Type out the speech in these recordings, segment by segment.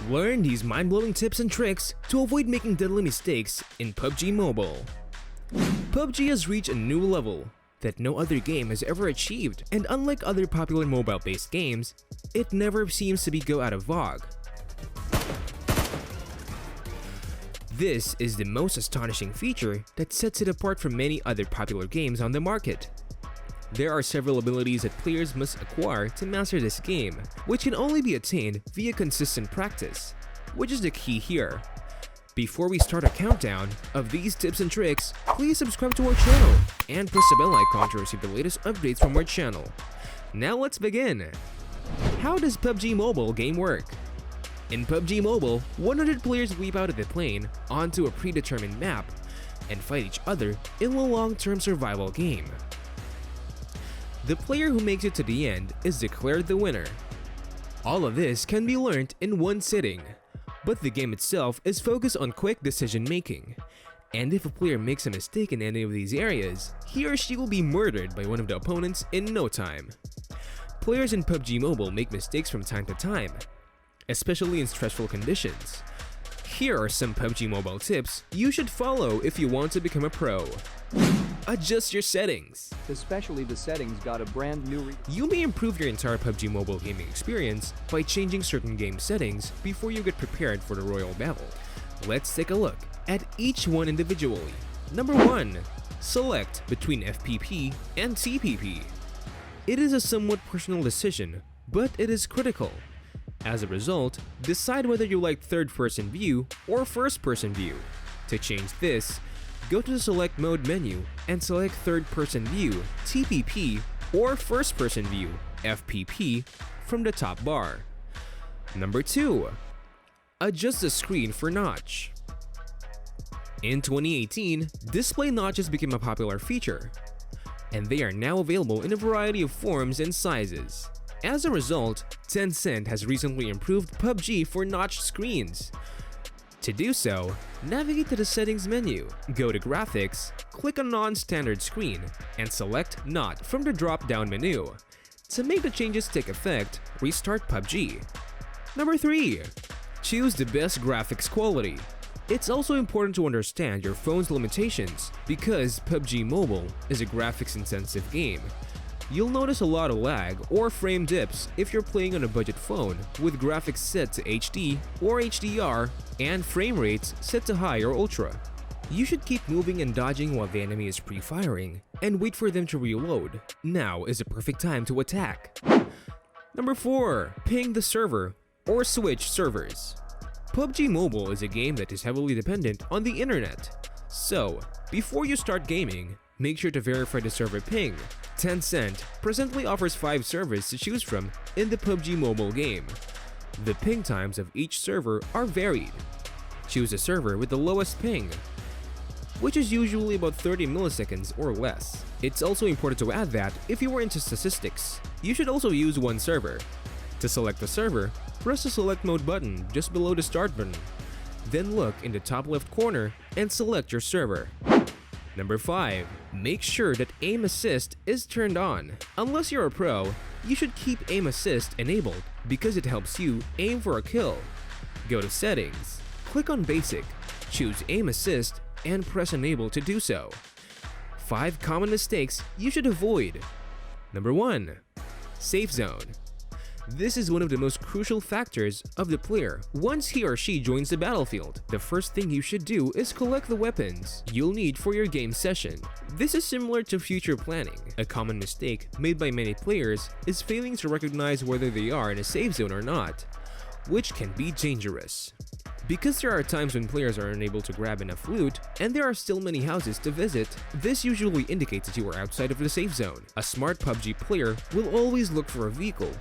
Learn these mind-blowing tips and tricks to avoid making deadly mistakes in PUBG Mobile. PUBG has reached a new level that no other game has ever achieved, and unlike other popular mobile-based games, it never seems to go out of vogue. This is the most astonishing feature that sets it apart from many other popular games on the market. There are several abilities that players must acquire to master this game, which can only be attained via consistent practice, which is the key here. Before we start a countdown of these tips and tricks, please subscribe to our channel and press the bell icon to receive the latest updates from our channel. Now let's begin! How does PUBG Mobile game work? In PUBG Mobile, 100 players leap out of the plane onto a predetermined map and fight each other in a long-term survival game. The player who makes it to the end is declared the winner. All of this can be learned in one sitting, but the game itself is focused on quick decision making, and if a player makes a mistake in any of these areas, he or she will be murdered by one of the opponents in no time. Players in PUBG Mobile make mistakes from time to time, especially in stressful conditions. Here are some PUBG Mobile tips you should follow if you want to become a pro. Adjust your settings. Especially the settings got a brand new You may improve your entire PUBG Mobile gaming experience by changing certain game settings before you get prepared for the royal battle. Let's take a look at each one individually. Number 1. Select between FPP and TPP. It is a somewhat personal decision, but it is critical. As a result, decide whether you like third-person view or first-person view. To change this, go to the Select Mode menu and select Third-Person View, TPP, or First-Person View, FPP, from the top bar. Number 2. Adjust the screen for notch. In 2018, display notches became a popular feature, and they are now available in a variety of forms and sizes. As a result, Tencent has recently improved PUBG for notched screens. To do so, navigate to the Settings menu, go to Graphics, click on Non-Standard Screen, and select Not from the drop-down menu. To make the changes take effect, restart PUBG. Number 3. Choose the best graphics quality. It's also important to understand your phone's limitations because PUBG Mobile is a graphics-intensive game. You'll notice a lot of lag or frame dips if you're playing on a budget phone with graphics set to HD or HDR and frame rates set to high or ultra. You should keep moving and dodging while the enemy is pre-firing and wait for them to reload. Now is the perfect time to attack. Number 4. Ping the server or switch servers. PUBG Mobile is a game that is heavily dependent on the internet. So, before you start gaming, make sure to verify the server ping. Tencent presently offers 5 servers to choose from in the PUBG Mobile game. The ping times of each server are varied. Choose a server with the lowest ping, which is usually about 30 milliseconds or less. It's also important to add that if you are into statistics, you should also use one server. To select the server, press the Select Mode button just below the Start button. Then look in the top left corner and select your server. Number 5. Make sure that aim assist is turned on. Unless you're a pro, you should keep aim assist enabled because it helps you aim for a kill. Go to Settings, click on Basic, choose aim assist, and press enable to do so. 5 common mistakes you should avoid. Number 1. Safe zone. This is one of the most crucial factors of the player. Once he or she joins the battlefield, the first thing you should do is collect the weapons you'll need for your game session. This is similar to future planning. A common mistake made by many players is failing to recognize whether they are in a safe zone or not, which can be dangerous. Because there are times when players are unable to grab enough loot, and there are still many houses to visit, this usually indicates that you are outside of the safe zone. A smart PUBG player will always look for a vehicle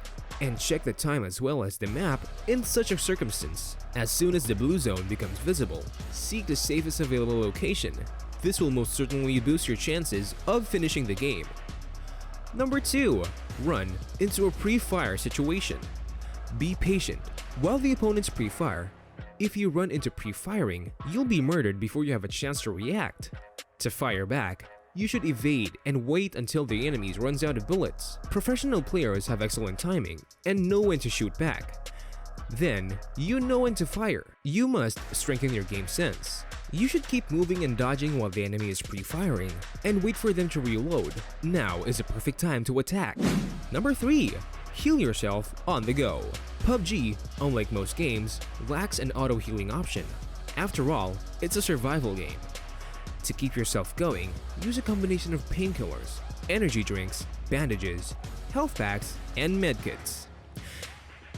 and check the time as well as the map in such a circumstance. As soon as the blue zone becomes visible, seek the safest available location. This will most certainly boost your chances of finishing the game. Number 2. Run into a pre-fire situation. Be patient. While the opponents pre-fire, if you run into pre-firing, you'll be murdered before you have a chance to react. To fire back, you should evade and wait until the enemy runs out of bullets. Professional players have excellent timing and know when to shoot back. Then, you know when to fire. You must strengthen your game sense. You should keep moving and dodging while the enemy is pre-firing, and wait for them to reload. Now is a perfect time to attack. Number 3. Heal yourself on the go. PUBG, unlike most games, lacks an auto-healing option. After all, it's a survival game. To keep yourself going, use a combination of painkillers, energy drinks, bandages, health packs, and medkits.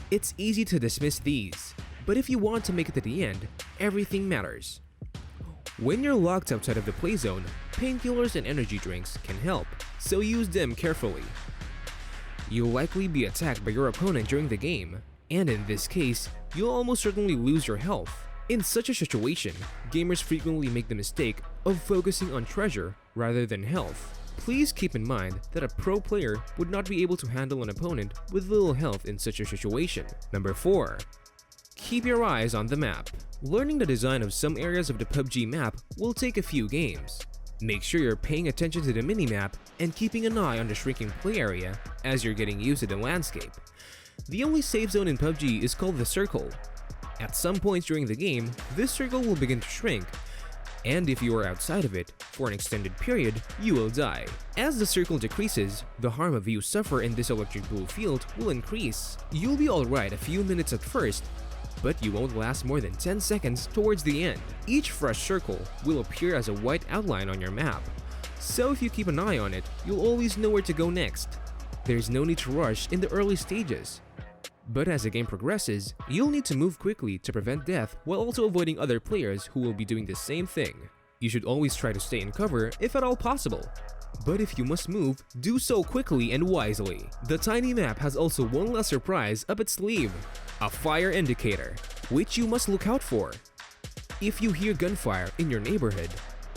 It's easy to dismiss these, but if you want to make it to the end, everything matters. When you're locked outside of the play zone, painkillers and energy drinks can help, so use them carefully. You'll likely be attacked by your opponent during the game, and in this case, you'll almost certainly lose your health. In such a situation, gamers frequently make the mistake of focusing on treasure rather than health. Please keep in mind that a pro player would not be able to handle an opponent with little health in such a situation. Number 4. Keep your eyes on the map. Learning the design of some areas of the PUBG map will take a few games. Make sure you're paying attention to the minimap and keeping an eye on the shrinking play area as you're getting used to the landscape. The only safe zone in PUBG is called the circle. At some points during the game, this circle will begin to shrink, and if you are outside of it for an extended period, you will die. As the circle decreases, the harm of you suffer in this electric blue field will increase. You'll be alright a few minutes at first, but you won't last more than 10 seconds towards the end. Each fresh circle will appear as a white outline on your map, so if you keep an eye on it, you'll always know where to go next. There's no need to rush in the early stages. But as the game progresses, you'll need to move quickly to prevent death while also avoiding other players who will be doing the same thing. You should always try to stay in cover if at all possible. But if you must move, do so quickly and wisely. The tiny map has also one last surprise up its sleeve, a fire indicator, which you must look out for. If you hear gunfire in your neighborhood,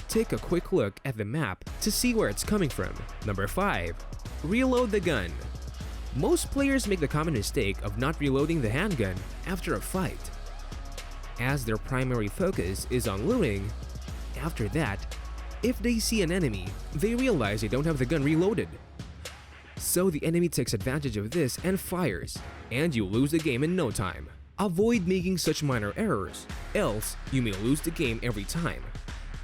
take a quick look at the map to see where it's coming from. Number 5. Reload the gun. Most players make the common mistake of not reloading the handgun after a fight. As their primary focus is on looting, after that, if they see an enemy, they realize they don't have the gun reloaded. So the enemy takes advantage of this and fires, and you lose the game in no time. Avoid making such minor errors, else you may lose the game every time.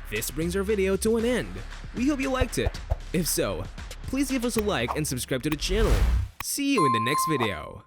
This brings our video to an end. We hope you liked it. If so, please give us a like and subscribe to the channel. See you in the next video.